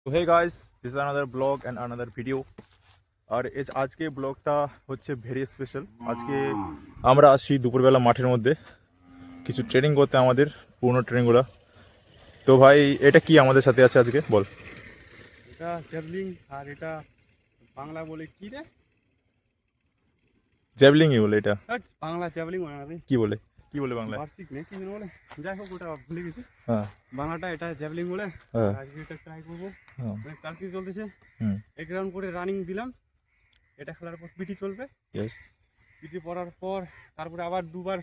তো hey guys, this is another blog and another video. আর আজকে ব্লগটা হচ্ছে ভেরি স্পেশাল। আজকে আমরা আসছি দুপুরবেলা মাঠের মধ্যে কিছু ট্রেনিং করতে, আমাদের পুরনো ট্রেনিংগুলো। তো ভাই, এটা কি আমাদের সাথে আছে আজকে বল। এটা জ্যাভলিং আর এটা বাংলা বলে কি রে? জ্যাভলিংই বলে এটা। বাংলা জ্যাভলিং বলে না রে, কি বলে কি বলে বাংলায়? বার্ষিক নেই কি যেন বলে। যাই হোক, ওটা ভুলে গেছি। হ্যাঁ বাংলাটা এটা জ্যাভলিং বলে। হ্যাঁ আজকে এটা ট্রাই করবো। হ্যাঁ প্র্যাকটিস চলতেছে। হুম এক রাউন্ড করে রানিং দিলাম। এটা খেলার পর পিটি চলবে। ইয়েস। পিটি পড়ার পর তারপরে আবার দুবার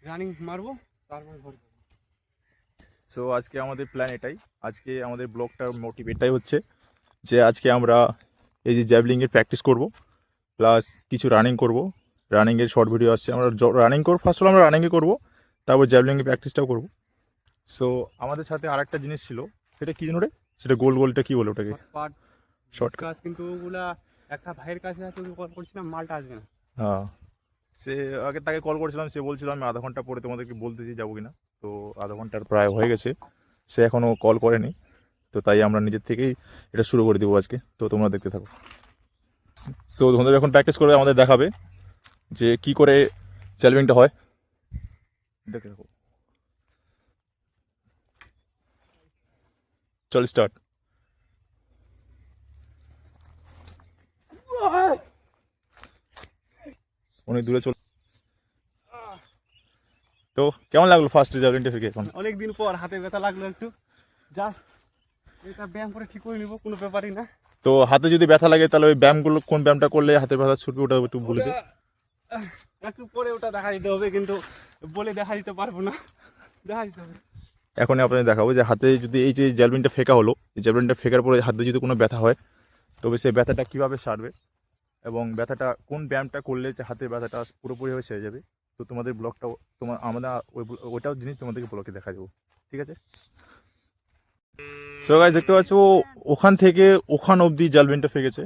রানিং মারবো, তারপরে ঘর যাবো। সো আজকে আমাদের প্ল্যান এটাই। আজকে আমাদের ব্লগটার মোটিভ এটাই হচ্ছে যে আজকে আমরা এই যে জ্যাভলিংয়ের প্র্যাকটিস করব, প্লাস কিছু রানিং করব। রানিংয়ের শর্ট ভিডিও আসছে, আমরা রানিং করবো। ফার্স্ট অল আমরা রানিংয়ে করবো, তারপর জ্যাভলিংয়ের প্র্যাকটিসটাও করবো। সো আমাদের সাথে আর একটা জিনিস ছিল, সেটা কি জানো রে? সেটা গোল গোলটা কি বলে ওটাকে? Shortcut short. কাজ, কিন্তু ওগুলা একটা ভাইয়ের কাছে আছে, ওকে কল করছিলাম, মালটা আসবে না। হ্যাঁ, সে আগে তাকে কল করেছিলাম, সে বলছিল আমি আধা ঘন্টা পরে তোমাদেরকে বলতেছি যাবো কিনা। তো আধা ঘন্টার প্রায় হয়ে গেছে, সে এখনও কল করেনি। তো তাই আমরা নিজের থেকেই এটা শুরু করে দেবো আজকে। তো তোমরা দেখতে থাকো। সো তোমাদের যখন প্র্যাকটিস করবে আমাদের দেখাবে যে কি করে চ্যালেঞ্জিংটা হয়। দেখে থাকো। চল স্টার্ট। অনেক দূরে চল। তো কেমন লাগলো ফার্স্ট জ্যাভলিনটা শিখে এখন? অনেকদিন পর হাতে ব্যথা লাগলো একটু। যা, এটা ব্যায়াম করে ঠিক করে নিবো, কোনো ব্যাপারই না। তো হাতে যদি ব্যথা লাগে তাহলে ওই ব্যায়ামগুলো, কোন ব্যায়ামটা করলে হাতে ব্যথা ছুটবে ওটা একটু বলে দে। একটু পরে ওটা দেখা দিতে হবে, কিন্তু বলে দেখা দিতে পারবো না, দেখা দিতে হবে। এখনই আপনাদের দেখাবো যে হাতে যদি এই যে জ্যাভলিনটা ফেকা হলো, এই জ্যাভলিনটা ফেকার পরে হাতে যদি কোনো ব্যথা হয়, তবে সেই ব্যথাটা কীভাবে সারবে এবং ব্যথাটা কোন ব্যায়ামটা করলে যে হাতের ব্যথাটা পুরোপুরিভাবে সেরে যাবে। তো তোমাদের ব্লগটাও আমরা ওইটাও জিনিস তোমাদেরকে ব্লগে দেখা যাবো, ঠিক আছে? সো গাইস, দেখতে পাচ্ছ ওখান থেকে ওখান অবধি জ্যাভলিনটা ফেকেছে।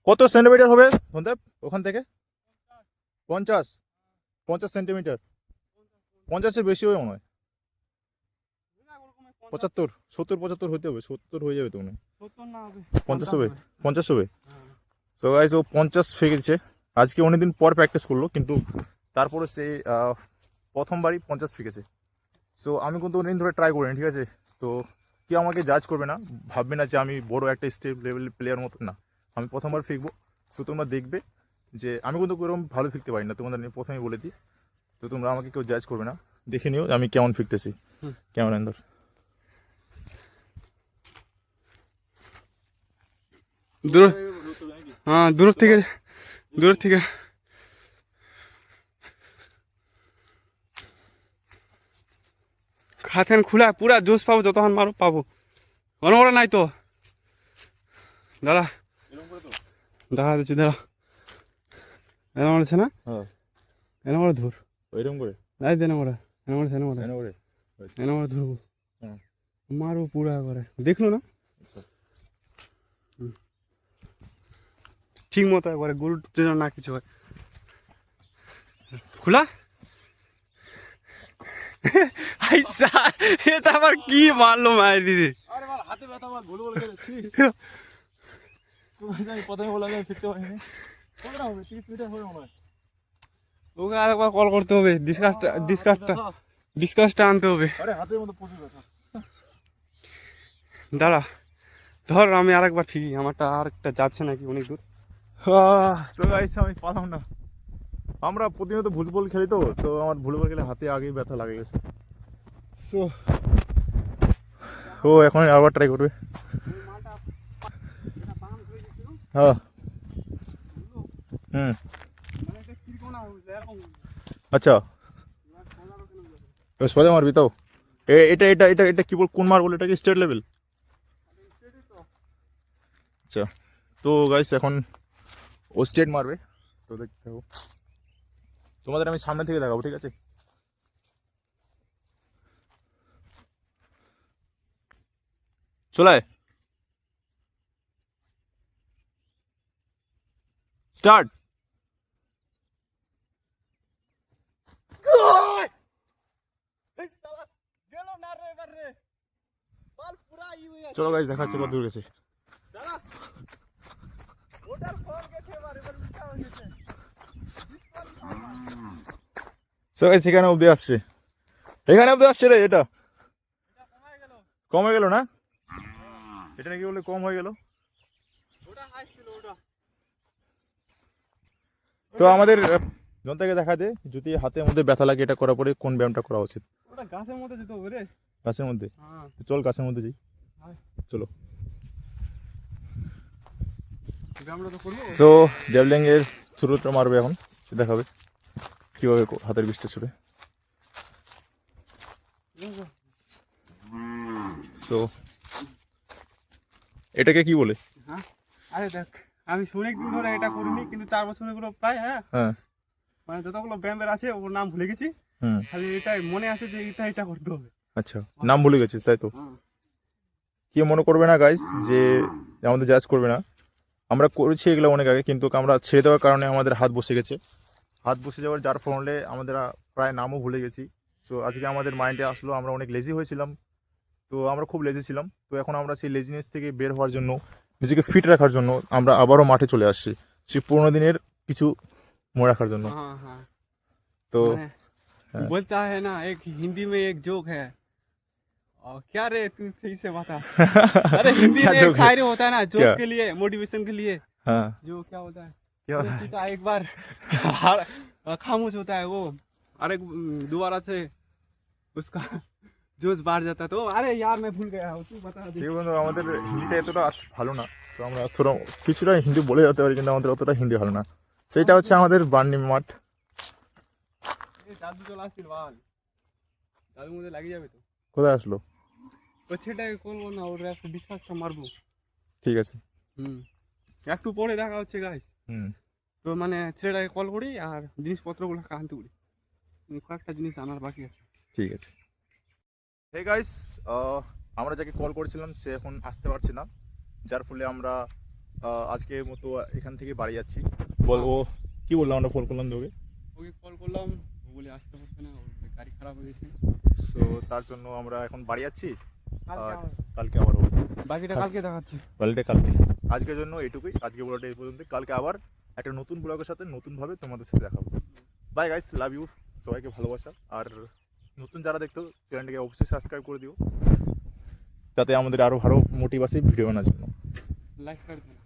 কত সেন্টিমিটার হবে সন্দীপ ওখান থেকে? 50 50 সেন্টিমিটার। 50-এর বেশি হবে মনে হয়। 75, 70-75 হতে হবে, 70 হয়ে যাবে তো মনে হয়। 70 না হবে, 50 হবে, 50 হবে। হ্যাঁ। তো গাইস, ও 50 ফেকেছে। আজকে অনেকদিন পর প্র্যাকটিস করলো, কিন্তু তারপরে সে প্রথমবারই 50 ফেকেছে। সো আমি কিন্তু অনেকদিন ধরে ট্রাই করিনি, ঠিক আছে? তো কেউ আমাকে জাজ করবে না, ভাববে না যে আমি বড় একটা স্টেট লেভেলের প্লেয়ার মতো না। আমি প্রথমবার ফেকবো, তো তোমরা দেখবে যে আমি কিন্তু এরকম ভালো ফিরতে পারি না, তোমাদের প্রথমেই বলে দিই। তো তোমরা আমাকে কেউ জাজ করবে না, দেখে নিও আমি কেমন ফিরতেছি। কেমন এন্দর? দূর, হ্যাঁ দূর থেকে হাতেন খোলা, পুরা জোশ পাবো, যতক্ষণ মারো পাবো। অনবরা নাই তো, দাঁড়া দেখা দিচ্ছি, দাঁড়া। এরম আছে না? হ্যাঁ, এরম ধর, ওইরকম করে নাই দেন আমরা, এরম এনে করে। ধরবো, হ্যাঁ, মারবো পুরা করে, দেখলো না? ঠিক মতো একবারে গোল না কিছু হয়। খোলা আইসা, এটা আবার কি মারলো মায়ের দিদি। আরে বাল, হাতে ব্যথা, আমার ভুল বলে গেছি। আমি প্রথমে বললাম আমি ফিরতে পারিনি। কতটা হবে? 30 মিটার হবে মনে হয়। ওকে আরেকবার কল করতে হবে, ডিসকাসটা আনতে হবে। আরে হাতের মধ্যে প্রচুর ব্যথা। দাঁড়া, ধর আমি আরেকবার, ঠিকই আমারটা আরেকটা যাচ্ছে নাকি অনেক দূর। সো গাইস, আমি পারলাম না। আমরা প্রতিনিয়ত ভুলবল খেলি, তো তো আমার ভুলবল খেলে হাতে আগেই ব্যথা লাগে গেছে। সো ও এখন আবার ট্রাই করবে। হ্যাঁ, হুম, আচ্ছা। সোজা মারবি তো? এটা এটা এটা এটা কি বল, কোন মার বলে এটাকে? State level? আচ্ছা। তো গাইস, এখন ও স্টেট মারবে, তো দেখতে থাকো। তোমাদের আমি সামনে থেকে দেখাবো, ঠিক আছে? চলে স্টার্ট। চলো গাইস দেখাচ্ছি কত দূর গেছে। সো গাইস এখানে অব্দি আসছে, এখানে অব্দি আসছে রে। এটা কম হয়ে গেল না, এটা নাকি বলে কম হয়ে গেল। তো আমাদের জনতাকে দেখা দে যদি হাতের মধ্যে ব্যথা লাগে এটা করার পরে কোন ব্যায়ামটা করা উচিত। ওটা গাছের মধ্যে যেতে হবে রে। গাছের মধ্যে? হ্যাঁ তো চল গাছের মধ্যে যাই, চলো। আমরা তো করবো। সো জ্যাভলিং এর থ্রোটা মারবে এখন, দেখাবে কিভাবে হাতের বিষটা ছুড়ে। সো এটাকে কি বলে? হ্যাঁ আরে দেখ আমি অনেক দিন ধরে এটা করিনি কিন্তু 4 বছর এগুলো প্রায়। হ্যাঁ হ্যাঁ মানে যতগুলো ব্যায়ামের আছে ওর নাম ভুলে গেছি, হুম খালি এটাই মনে আছে যে এটা করতে হবে। আচ্ছা, নাম ভুলে গেছিস তাই তো? হ্যাঁ কি মনে করবে না গাইস যে আমাদের জাজ করবে না, আমরা করেছি এগুলো অনেক আগে কিন্তু আমরা ছেড়ে দেওয়ার কারণে আমাদের হাত বসে গেছে। হাত বসে যাওয়ার যার ফলে আমাদের প্রায় নামও ভুলে গেছি। সো আজকে আমাদের মাইন্ডে আসলো, আমরা অনেক লেজি হয়েছিলাম, তো আমরা খুব লেজি ছিলাম। তো এখন আমরা সেই লেজিনেস থেকে বের হওয়ার জন্য, নিজেকে ফিট রাখার জন্য আমরা আবারও মাঠে চলে আসছি, সেই পুরোনো দিনের কিছু মনে রাখার জন্য। हाँ हाँ তো मैंने बोलता है ना एक हिंदी में एक जोक है। और क्या रे तू सही से बता। अरे हिंदी क्या में एक जोक है? शायरी होता है ना जोश क्या? के लिए, मोटिवेशन के लिए। হ্যাঁ जो क्या होता है, কি কথা? कोई चीता एक बार खामोश होता है वो, अरे दोबारा से उसका जोश बाढ़ जाता है। तो अरे यार मैं भूल गया हूँ, तू बता दे। ঠিক বন্ধু, আমাদের হিন্দিটা এতটা ভালো না, তো আমরা থোড়া কিছুটা হিন্দি বলে যেতে পারি কিন্তু আমাদের অতটা হিন্দি ভালো না। সেইটা হচ্ছে আমাদের বার্নি মাঠ। এই দাদু চলে আসছিল বাল, দাদুর মধ্যে লাগিয়ে যাবে তো। কোথায় আসলো? ওই ছেলেটাকে করবো না, ওর একটা বিশ্বাসটা মারবো। ঠিক আছে। একটু পরে দেখা হচ্ছে গাইস। হুম তো মানে ছেলেটাকে কল করি আর জিনিসপত্রগুলো আনতে করি, কয়েকটা জিনিস আনার বাকি আছে। ঠিক আছে। হে গাইস, আমরা যাকে কল করেছিলাম সে এখন আসতে পারছে না, যার ফলে আমরা আজকের মতো এখান থেকে বাড়ি যাচ্ছি। বল ও কি বললাম, আমরা ফোন করলাম তোকে, ওকে কল করলাম, ও বলে আসতে পারছে না, ওর গাড়ি খারাপ হয়ে গেছে। সো তার জন্য আমরা এখন বাড়ি যাচ্ছি। কালকে আর আবার- কালকে আবার হবে, বাকিটা কালকে দেখাচ্ছি। কালকে কালকে। আজকের জন্য এটুকুই, আজকে ব্লগটা এই পর্যন্ত। কালকে আবার একটা নতুন ব্লগের সাথে নতুনভাবে তোমাদের সাথে দেখাবো। বাই গাইস, লাভ ইউ, সবাইকে ভালোবাসা। আর নতুন যারা দেখতো চ্যানেলটাকে অবশ্যই সাবস্ক্রাইব করে দিও, যাতে আমাদের আরও ভালো মোটিভ আসে ভিডিও বানানোর জন্য। লাইক করে দিন।